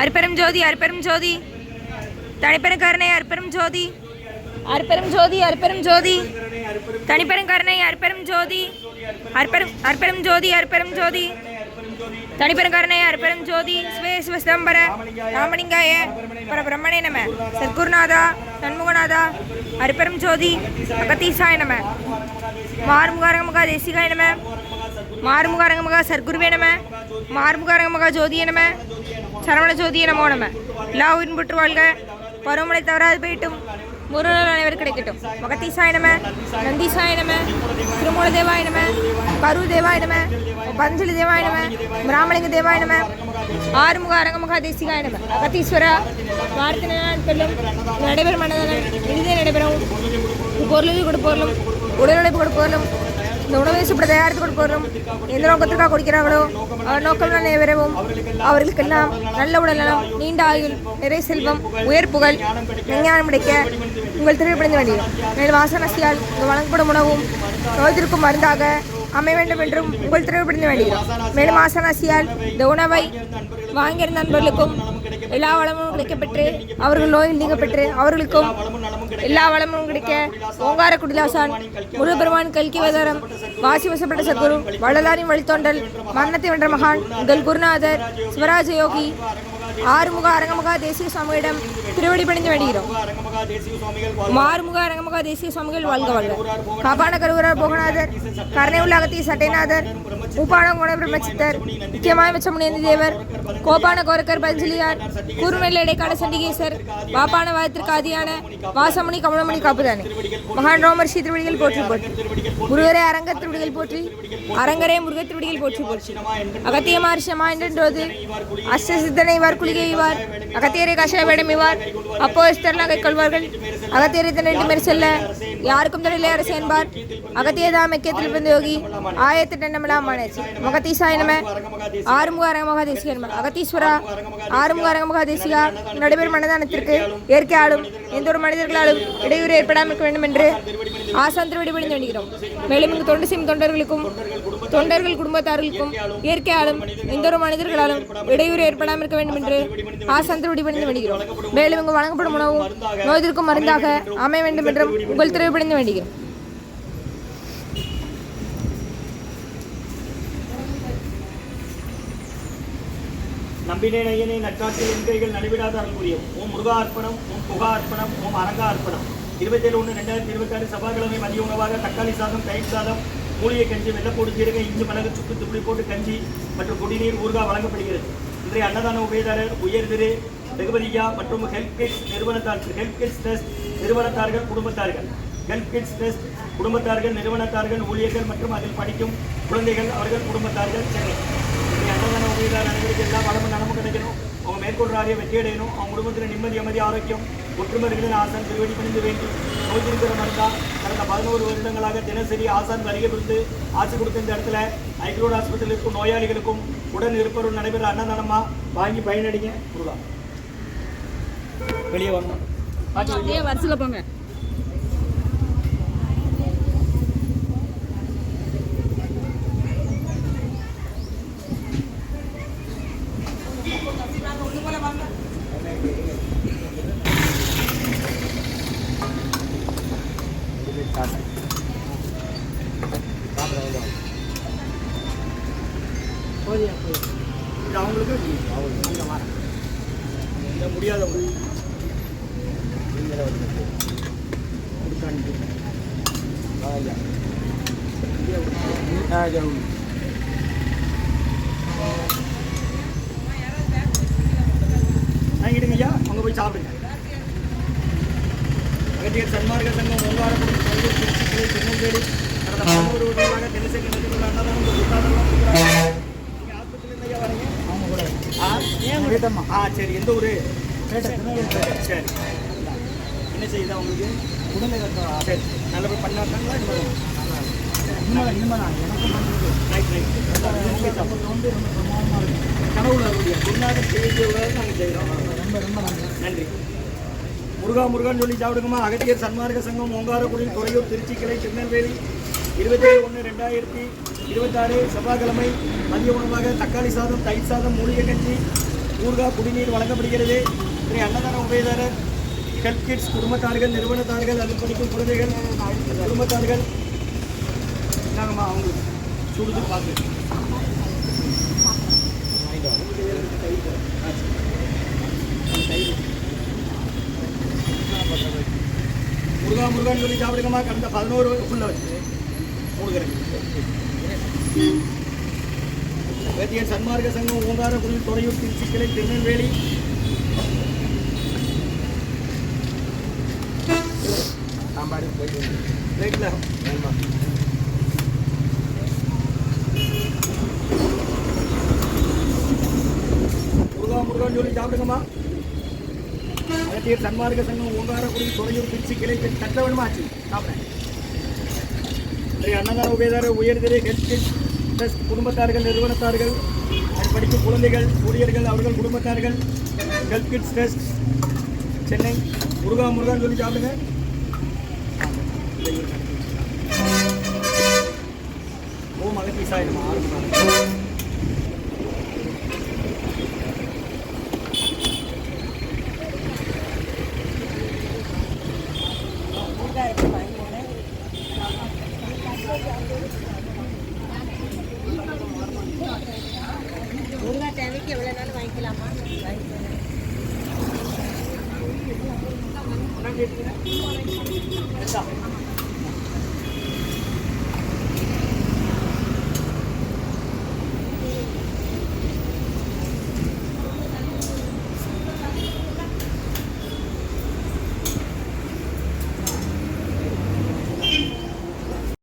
அற்பெரும் ஜோதி அற்பெரும் ஜோதி தனிப்பெரும் கருணை அற்பெரும் ஜோதி அற்பெரும் ஜோதி அற்பெரும் ஜோதி தனிப்பெரும் கருணை அற்பெரும் ஜோதி அற்பெரும் ஜோதி அற்பெரும் ஜோதி தனிப்பெரும் கருணை அற்பெரும் ஜோதி சிவே சிவசிதம்பர ராமலிங்காய பரபிரம்மணே நம சத்குருநாதா சண்முகநாதா அற்பெரும் ஜோதி அகத்தீசாய நம மாறுமுகாரங்கமுகா தேசிகாய நம மாறுமுகாரங்கமுகா சர்க்குருவே நம மாறுமுகாரங்கமுகா ஜோதிய நம சரவண ஜோதிய நமோ நம எல்லா உயிரின் புற்று வாழ்க பருவமழை தவறாது போயிட்டும் முருகன் அனைவரும் கிடைக்கட்டும் மகத்தீசாய நம நந்தீசாய நம திருமூல தேவாய நம கரு தேவாய நம பஞ்சலி தேவாய நம பிராமலிங்க தேவாய நம ஆறுமுக அரங்கமுகா தேசிகாய நம அகத்தீஸ்வரா வார்த்தனையும் நடைபெறும் மனதனம் இனிதே நடைபெறும் பொருளுக்கு கொடுப்போர்களும் உடல் உழைப்பு கொடுப்போர்களும் இந்த உணவை சுப்பட தயாரித்து கொடுப்போரும் எந்த நோக்கத்திற்காக கொடுக்கிறார்களோ அவர் நோக்கம் நிறைவேறவும் அவர்களுக்கெல்லாம் நல்ல உடல்நலம் நீண்ட ஆயுள் நிறை செல்வம் உயர் புகழ் விஞ்ஞானம் கிடைக்க உங்கள் திருவிழப்படைந்து வேண்டியும் மேலும் வாசனசியால் உங்கள் வழங்கப்படும் உணவும் நோய்த்திற்கும் மருந்தாக அமைய வேண்டும் என்றும் உங்கள் திருவிழப்படைந்து வேண்டுகிறோம். மேலும் ஆசனாசியால் இந்த உணவை வாங்கியிருந்த நண்பர்களுக்கும் எல்லா வளமும் கிடைக்கப்பெற்று அவர்கள் நோயில் நீங்கப்பெற்று அவர்களுக்கும் எல்லா வளமும் கிடைக்க ஓங்கார குடிலாசான் முருகபெருமான் கல்கி வதாரம் வாசி வசப்பட்ட சத்குரு வள்ளலாரின் வழித்தோன்றல் மரணத்தை வென்ற மகான் உங்கள் குருநாதர் சிவராஜ யோகி ஆறுமுக அரங்கமுகா தேசிய சுவாமியிடம் திருவடி பணிந்து வேண்டுகிறோம். ஆறுமுக அரங்கமுகா தேசிய சுவாமிகள் வாழ்க வாழ்க. காப்பான கருவூரார் போகநாதர் கருணை உள்ள அகத்திய சட்டைநாதர் மூப்பான குண பிரம்மச்சித்தர் முக்கியமான மெச்சமுனேந்தி தேவர் கோப்பான கோரக்கர் பஞ்சலியார் கூர்மெல்ல இடைக்கால சண்டிகேசர் வாப்பான வாயத்திற்கு ஆதியான வாசமணி கமலமணி காப்புதானே மகான் ரோமர்ஷி திருவடிகள் போற்றி போற்றி முருகரே அரங்க திருவடிகள் போற்றி அரங்கரே முருக திருவடிகள் போற்றி போற்றி அகத்திய மார்ஷமா என்றோது அஷ்டசித்தனை வார் குளிகை இவார் அகத்தியரை கஷாய வேடம் இவார் அப்போ எஸ்தர்லாம் கை கொள்வார்கள் அகத்தியரை தன்னிட்டு மேற் செல்ல யாருக்கும் தொழிலே அரசு என்பார் அகத்தியதா மெக்கியத்தில் பிறந்த யோகி ஆயத்து டண்டமெல்லாம் மானேச்சு மகத்தீசாய நம ஆறுமுக அரங்கமுகா தேசிகா நம அகத்தீஸ்வரா ஆறுமுக அரங்கமுகா தேசிகா நடைபெறும் மனதானத்திற்கு இயற்கை ஆளும் எந்த ஒரு மனிதர்களாலும் இடையூறு ஏற்படாமல் இருக்க வேண்டும் என்று ஆசான் திருவடி பணிந்து வேண்டுகிறோம். மேலும் இங்கு தொண்டு செய்யும் தொண்டர்களுக்கும் தொண்டர்கள் குடும்பத்தார்களுக்கும் இயற்கை ஆளும் எந்த ஒரு மனிதர்களாலும் இடையூறு ஏற்படாமல் இருக்க வேண்டும் என்று ஆசான் திருவடி பணிந்து வேண்டுகிறோம். மேலும் இங்கு வழங்கப்படும் உணவும் நோய்திற்கும் மருந்தாக அமைய வேண்டும் என்றும் உங்கள் திருவடி பணிந்து வேண்டுகிறோம். நம்பினேன் ஐயனே நற்காட்டில் என்கைகள் நடைபெறாத அருள்புரியும். ஓம் முருகா அர்ப்பணம், ஓம் புகா அர்ப்பணம், ஓம் அரங்கா அர்ப்பணம். 27/1/2026 செவ்வாய்க்கிழமை மதிய உணவாக தக்காளி சாதம், தயிர் சாதம், மூலிகை கஞ்சி, வெள்ளப்பூடு, ஜீரக, இஞ்சி, மிளகு, சுக்கு, துப்புளி போட்டு கஞ்சி மற்றும் குடிநீர் ஊறுகாய் வழங்கப்படுகிறது. இன்றைய அன்னதான உபயதாரர் உயர் திரு ரகுபதியா மற்றும் ஹெல்ப் கிட்ஸ் நிறுவனத்தார்கள் குடும்பத்தார்கள் ஹெல்ப் கிட்ஸ் ட்ரஸ்ட் குடும்பத்தார்கள் நிறுவனத்தார்கள் ஊழியர்கள் மற்றும் அதில் படிக்கும் குழந்தைகள் அவர்கள் குடும்பத்தார்கள் சென்னை. இன்றைய அன்னதான உபயதாரர் அனைவருக்கு எல்லா வளமும் நலமும் கிடைக்கணும். அவங்க மேற்கொள்றாரே வெற்றி அடையணும். அவங்க குடும்பத்தில் நிம்மதி அமைதி ஆரோக்கியம் ஒற்றுமர்களின் ஆசான் திருவடி பணிந்து வேண்டி நோய்த்திருக்கிற மருந்தான் கடந்த 11 வருடங்களாக தினசரி ஆசான் வருகை கொடுத்து ஆட்சி கொடுத்த இந்த இடத்துல ஐக்ரோட் ஹாஸ்பிட்டல் இருக்கும் நோயாளிகளுக்கும் உடன் இருப்பவர்கள் நடைபெற அன்னதானமா வாங்கி பயனடிங்க. வெளியே வரணும் வருஷத்தில் போங்க. அவங்களுக்கு முடியாதவங்க வாங்கிடுங்க ஐயா. அவங்க போய் சாப்பிடுங்க. அகத்தியர் சன்மார்க்க சங்கம் ஓங்காரக்குடி திருச்சி திருநெல்வேலி கடந்த 11 வருடங்களாக தினசரி நடைபெறும் அன்னதானம் சரி. எந்த ஊரு? சரி. என்ன செய்யுதா உங்களுக்கு? உடனே சரி. நல்லபடி பண்ணாங்களா? கனவுல குருநாதர் செய்தியோட நாங்கள் செய்கிறோம். ரொம்ப ரொம்ப நன்றி. முருகா முருகான்னு சொல்லி சாப்பிடுங்கம்மா. அகத்தியர் சன்மார்க்க சங்கம் ஓங்காரக்குடி துறையூர் திருச்சி கிளை திருநெல்வேலி 27/1/2026 செவ்வாய்க்கிழமை மதிய உணவாக தக்காளி சாதம், தயிர் சாதம், மூலிகை கஞ்சி, ஊர்காய் குடிநீர் வழங்கப்படுகிறது. இன்றைய அன்னதான உபயதாரர் ஹெல்ப் கிட்ஸ் குடும்பத்தார்கள், நிறுவனத்தார்கள், அதில் படிக்கும் குழந்தைகள், குடும்பத்தார்கள். நாங்கம்மா அவங்களுக்கு சுடுது பார்த்து முருகன் சொல்லி சாப்பிடுங்கம்மா. கடந்த 11 வருஷம் வச்சு கொடுக்குறேன். வேத்தியன் சன்மார்க்க சங்கம் ஓங்காரக்குடி, துறையூர், திருச்சி கிளை, திருநெல்வேலி. ரைட்ல முருகன் சொல்லி சாப்பிடுங்கம்மா. வேத்தியன் சன்மார்க்க சங்கம் ஓங்காரக்குடி, துறையூர், திருச்சி கிளை. தட்ட வேணுமா ஆச்சு சாப்பிட்றேன். அன்னதான உபயதாரர் உயர்திரை ஹெல்த் கிட்ஸ் குடும்பத்தார்கள், நிறுவனத்தார்கள், அதில் படிக்கும் குழந்தைகள், ஊழியர்கள், அவர்கள் குடும்பத்தார்கள். Health kids trust Chennai. Murugan சொல்லி சாப்பிடுங்க. ஓம் அகத்தீசாயிரம் ஆரம்பிப்பாங்க. முருகா தேவைக்கு எவ்வளோ நாள் வாங்கிக்கலாமா? வாங்கிக்கலாம்.